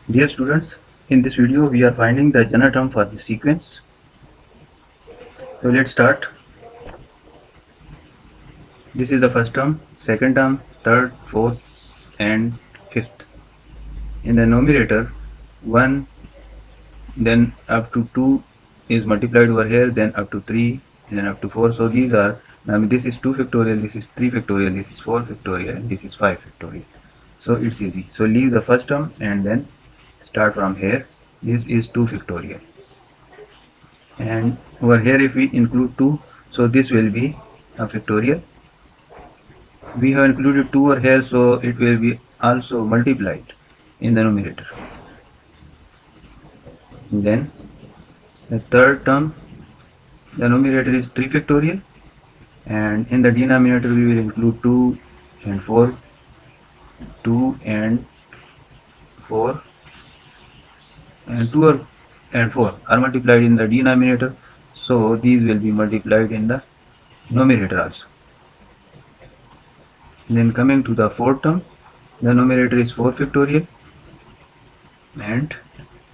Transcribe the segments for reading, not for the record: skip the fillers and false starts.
Dear students, in this video we are finding the general term for the sequence. So let's start. This is the first term, second term, third, fourth and fifth. In the numerator 1, then up to 2 is multiplied over here, then up to 3, then up to 4. So these are, this is 2 factorial, this is 3 factorial, this is 4 factorial and this is 5 factorial. So it's easy. So leave the first term and then start from here. This is 2 factorial. And over here if we include 2, so this will be a factorial. We have included 2 over here, so it will be also multiplied in the numerator. Then the third term, the numerator is 3 factorial, and in the denominator we will include 2 and 4, 2 and 4, and 2 and 4 are multiplied in the denominator, so these will be multiplied in the numerator also. Then coming to the fourth term, the numerator is 4 factorial and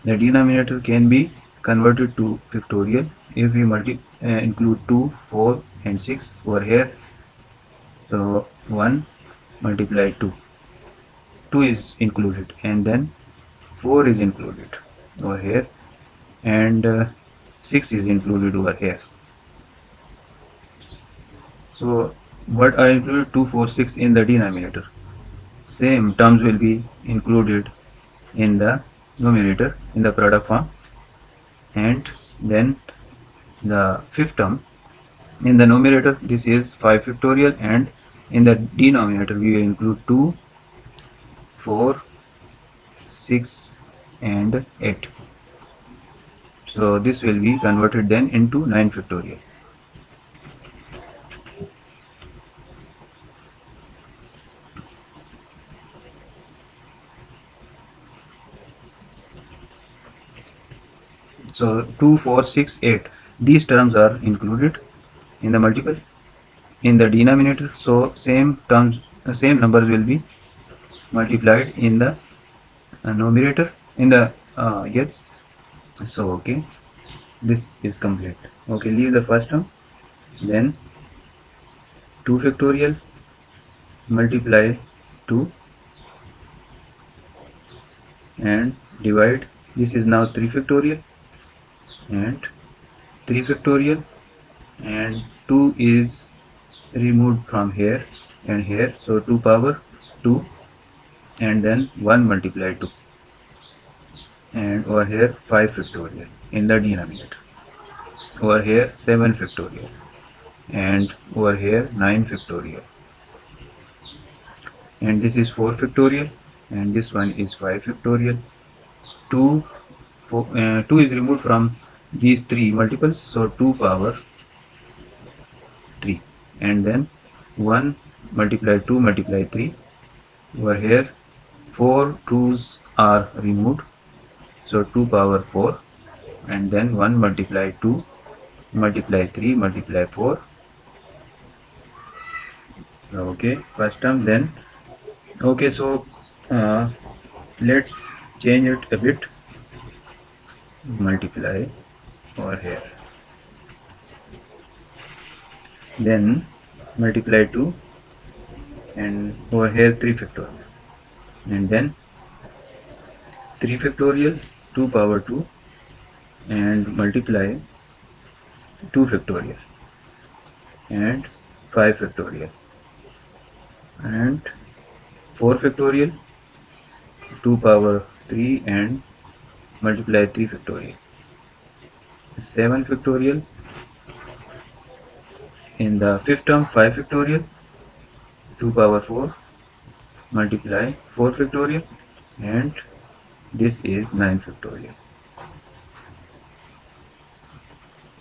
the denominator can be converted to factorial if we include 2, 4 and 6 over here. So 1 multiplied 2, 2 is included, and then 4 is included over here, and 6 is included over here. So what I included 2, 4, 6 in the denominator. Same terms will be included in the numerator in the product form. And then the fifth term, in the numerator this is 5 factorial, and in the denominator we will include 2, 4, 6 and 8. So this will be converted then into 9 factorial. So 2, 4, 6, 8, these terms are included in the multiple in the denominator, so same terms, same numbers will be multiplied in the numerator in the yes. So okay, this is complete. Okay, leave the first term, then 2 factorial multiply 2 and divide. This is now 3 factorial and 3 factorial, and 2 is removed from here and here, so 2 power 2, and then 1 multiply 2, and over here 5 factorial in the denominator, over here 7 factorial, and over here 9 factorial, and this is 4 factorial, and this one is 5 factorial. 2 is removed from these three multiples, so 2 power 3, and then 1 multiply 2 multiply 3, over here 4 2's are removed, so 2 power 4, and then 1 multiply 2 multiply 3 multiply 4. Okay, first term. Then okay, so let's change it a bit, multiply over here, then multiply 2, and over here 3 factorial, and then 3 factorial 2 power 2, and multiply 2 factorial and 5 factorial, and 4 factorial 2 power 3 and multiply 3 factorial, 7 factorial, in the fifth term 5 factorial 2 power 4 multiply 4 factorial, and this is 9 factorial.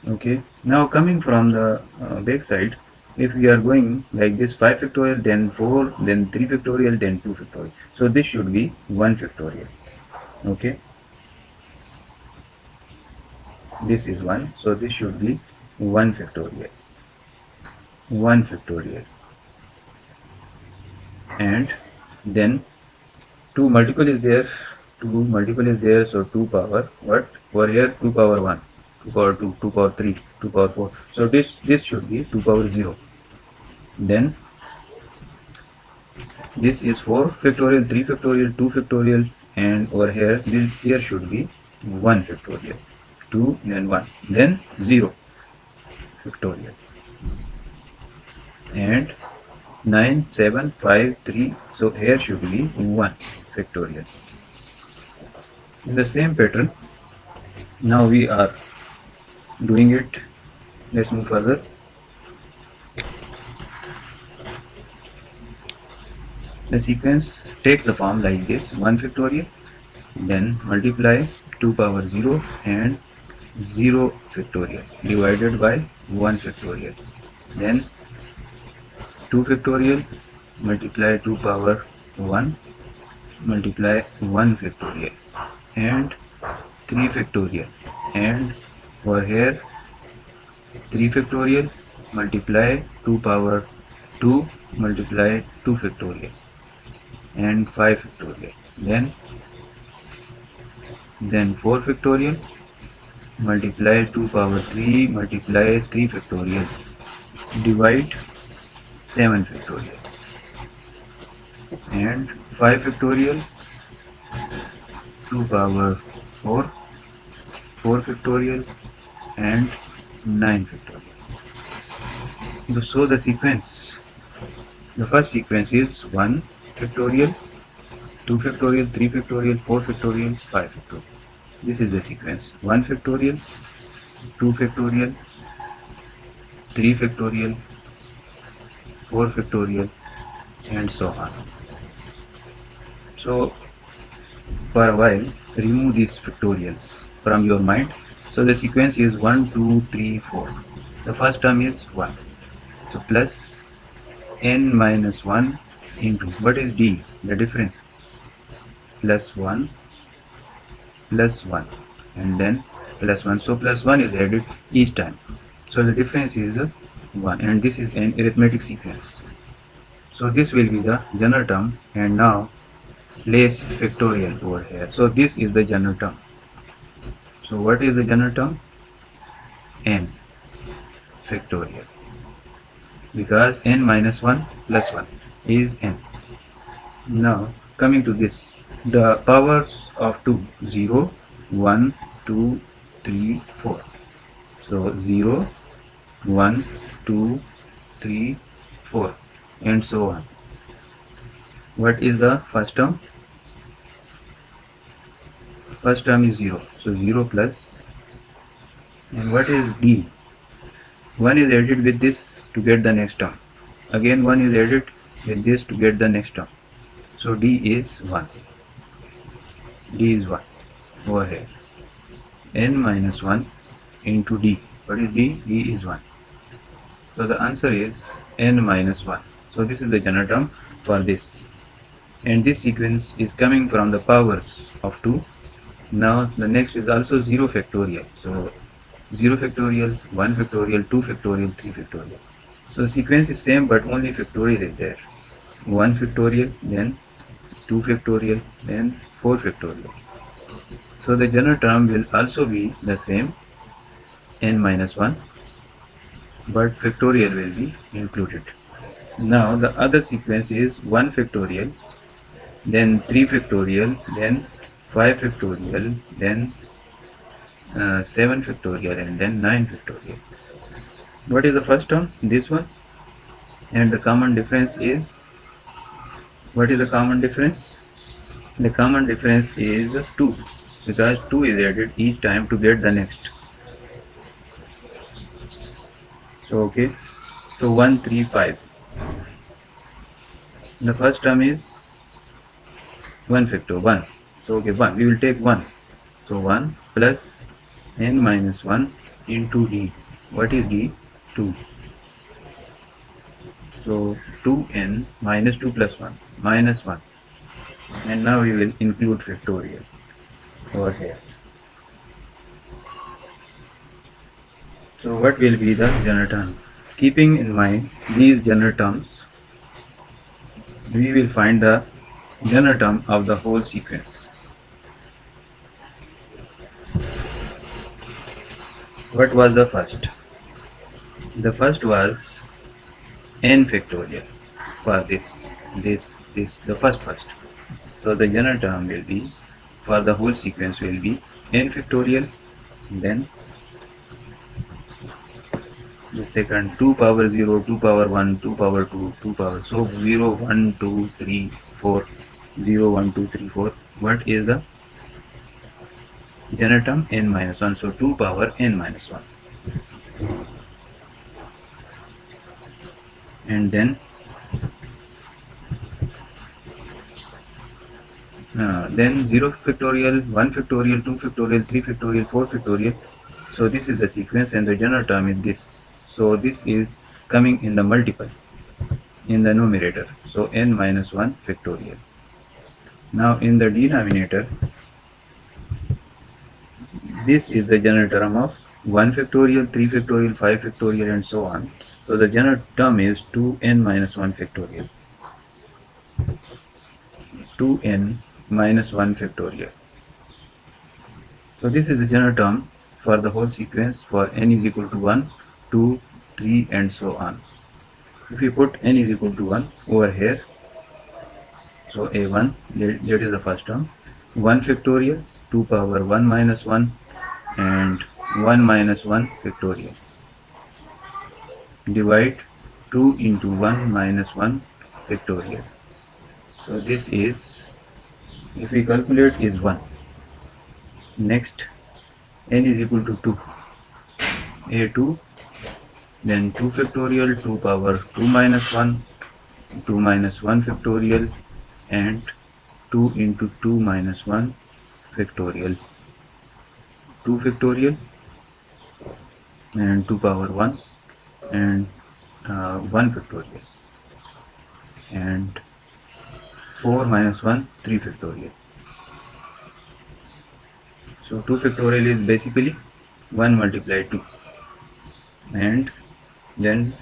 Okay, now coming from the back side, if we are going like this, 5 factorial, then 4, then 3 factorial, then 2 factorial, so this should be 1 factorial. Okay, this is 1, so this should be 1 factorial, 1 factorial, and then 2 multiple is there 2 multiple is there, so 2 power, but over here 2 power 1, 2 power 2, 2 power 3, 2 power 4. So this should be 2 power 0. Then this is 4 factorial, 3 factorial, 2 factorial, and over here should be 1 factorial, 2 then 1, then 0 factorial, and 9, 7, 5, 3. So here should be 1 factorial. In the same pattern, now we are doing it. Let's move further. The sequence takes the form like this: 1 factorial, then multiply 2 power 0 and 0 factorial divided by 1 factorial, then 2 factorial, multiply 2 power 1, multiply 1 factorial, and 3 factorial, and over here 3 factorial, multiply 2 power 2, multiply 2 factorial, and 5 factorial, then 4 factorial, multiply 2 power 3, multiply 3 factorial, divide 7 factorial, and 5 factorial, 2 power 4, 4 factorial, and 9 factorial. So the sequence, the first sequence is 1 factorial, 2 factorial, 3 factorial, 4 factorial, 5 factorial. This is the sequence: 1 factorial, 2 factorial, 3 factorial, 4 factorial, and so on. So for a while, remove these factorials from your mind. So the sequence is 1, 2, 3, 4. The first term is 1. So plus n minus 1 into, what is d? The difference. Plus 1, and then plus 1. So plus 1 is added each time. So the difference is 1, and this is an arithmetic sequence. So this will be the general term, and now place factorial over here. So this is the general term. So what is the general term? N factorial, because n minus 1 plus 1 is n. Now coming to this, the powers of 2, 0, 1, 2, 3, 4. So 0, 1, 2, 3, 4, and so on. What is the first term? First term is 0. So 0 plus, and what is d? 1 is added with this to get the next term. Again 1 is added with this to get the next term. So d is 1. D is 1 over here. N minus 1 into d. What is d? D is 1. So the answer is n minus 1. So this is the general term for this. And this sequence is coming from the powers of 2. Now the next is also 0 factorial. So 0 factorial, 1 factorial, 2 factorial, 3 factorial. So the sequence is same, but only factorial is there. 1 factorial, then 2 factorial, then 4 factorial. So the general term will also be the same, n minus 1, but factorial will be included. Now the other sequence is 1 factorial, then 3 factorial, then 5 factorial, then 7 factorial, and then 9 factorial. What is the first term? This one. And the common difference is, what is the common difference? The common difference is 2, because 2 is added each time to get the next. So okay, so 1, 3, 5. The first term is 1 factor, 1. So okay, 1, we will take 1. So 1 plus n minus 1 into d. What is d? 2. So 2n minus 2 plus 1, minus 1. And now we will include factorial over here. So what will be the general term? Keeping in mind these general terms, we will find the general term of the whole sequence. What was the first? The first was n factorial for this the first. So the general term will be for the whole sequence will be n factorial. Then the second 2 power 0, 2 power 1, 2 power 2, 2 power so 0, 1, 2, 3, 4, 0, 1, 2, 3, 4. What is the general term? N minus 1. So 2 power n minus 1. And then 0 factorial, 1 factorial, 2 factorial, 3 factorial, 4 factorial. So this is the sequence and the general term is this. So this is coming in the multiple in the numerator. So n minus 1 factorial. Now in the denominator, this is the general term of 1 factorial, 3 factorial, 5 factorial and so on. So the general term is 2n minus 1 factorial. 2n minus 1 factorial. So this is the general term for the whole sequence for n is equal to 1, 2, 3 and so on. If we put n is equal to 1 over here, so a1, that is the first term, 1 factorial, 2 power 1 minus 1 and 1 minus 1 factorial. Divide 2 into 1 minus 1 factorial. So this is, if we calculate, is 1. Next, n is equal to 2. a2, then 2 factorial, 2 power 2 minus 1, 2 minus 1 factorial and 2 into 2 minus 1 factorial. 2 factorial and 2 power 1 and 1 factorial and 4 minus 1 3 factorial. So 2 factorial is basically 1 multiplied 2 and then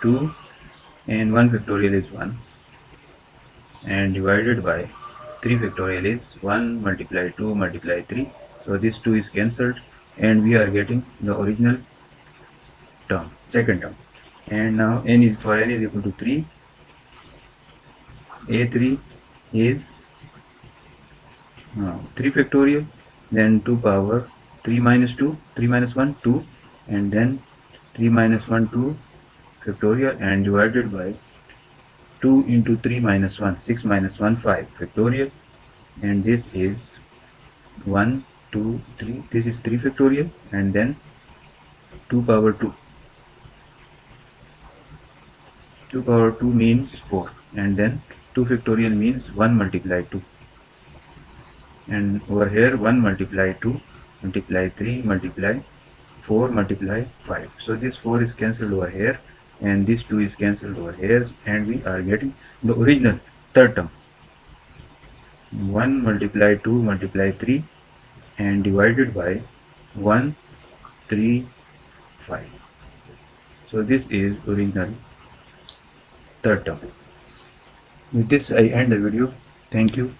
2 and 1 factorial is 1 and divided by 3 factorial is 1 multiplied 2 multiplied 3. So this 2 is cancelled and we are getting the original term, second term. And now n is equal to 3. a3 is 3 factorial, then 2 power 3 minus 2, 3 minus 1, 2 and then 3 minus 1, 2 factorial and divided by 2 into 3 minus 1, 6 minus 1, 5 factorial and this is 1, 2, 3, this is 3 factorial and then 2 power 2. 2 power 2 means 4 and then 2 factorial means 1 multiplied 2 and over here 1 multiply 2 multiply 3 multiply 4 multiply 5. So this 4 is cancelled over here and this 2 is cancelled over here and we are getting the original third term, 1 multiply 2 multiply 3 and divided by 1, 3, 5. So this is original third term. With this I end the video. Thank you.